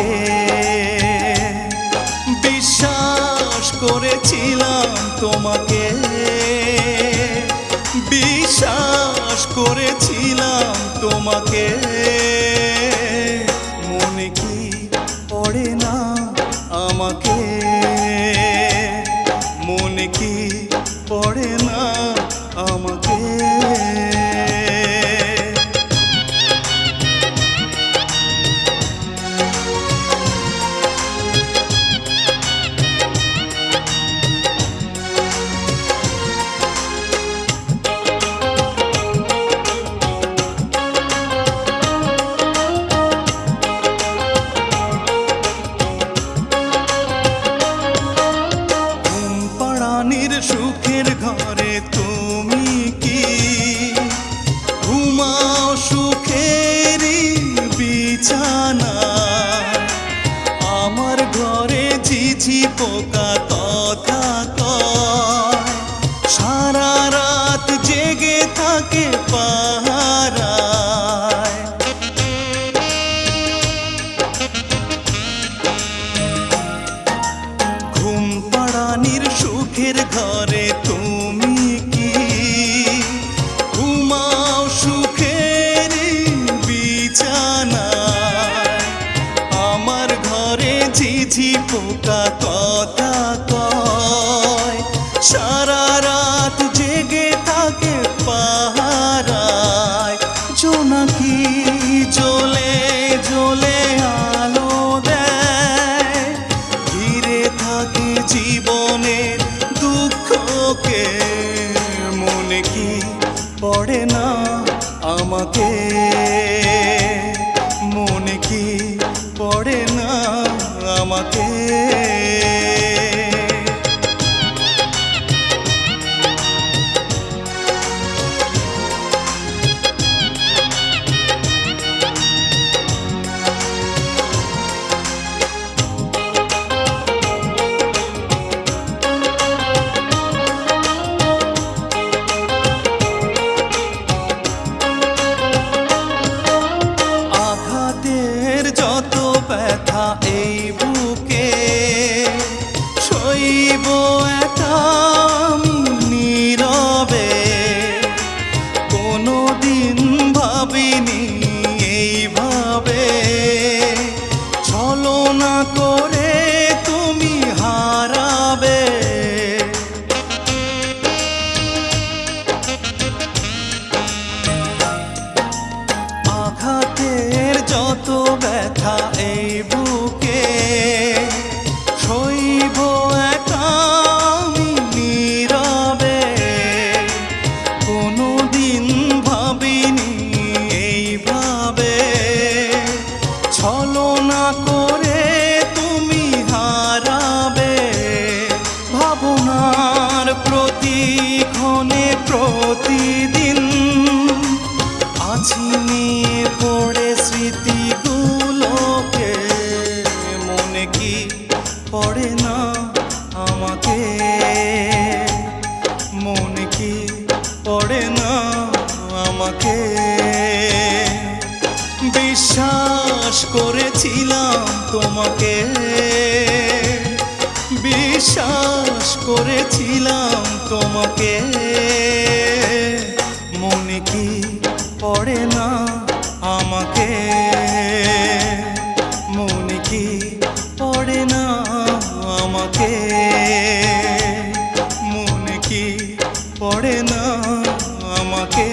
আমাকে। বিশ্বাস করেছিলাম তোমাকে, বিশ্বাস করেছিলাম তোমাকে। মনে কি পড়ে না আমাকে, মনে কি পড়ে না আমাকে। সুখের ঘরে তুমি কি ঘুমাও সুখেরই বিছানা? আমার ঘরে ঝিঝি পোকা কথা কয়, সারা রাত জেগে থাকে পাহারায়। ঘুম পাড়ানির সুখের ঘরে তুমি কি ঘুমাও সুখের বিছানায়? আমার ঘরে ঝিঝি পোকা কথা কয়, সারা রাত জেগে থাকে পাহারায়। জোনাকি জ্বলে জ্বলে আলো দেয়, ঘিরে থাকে জীবনের দুঃখকে। মনে কি পড়ে না আমাকে, মনে কি পড়ে না আমাকে। যত ব্যথা এই বুকে সইব একা আমি নীরবে। কোনোদিন ভাবিনি এইভাবে ছলনা করে তুমি হারাবে। আঘাতের যত ব্যথা এই বুকে সইব একা আমি নীরবে। কোনোদিন ভাবিনি এইভাবে ছলনা করে তুমি হারাবে। ভাবনার প্রতিক্ষণে প্রতিদিন আছি নিয়ে পড়ে স্মৃতিগুলোকে। মনে কি পড়ে না আমাকে, মনে কি পড়ে না আমাকে। বিশ্বাস করেছিলাম তোমাকে, বিশ্বাস করেছিলাম তোমাকে। মনে কি পড়ে না আমাকে, মনে কি পড়ে না আমাকে, মনে কি পড়ে না আমাকে।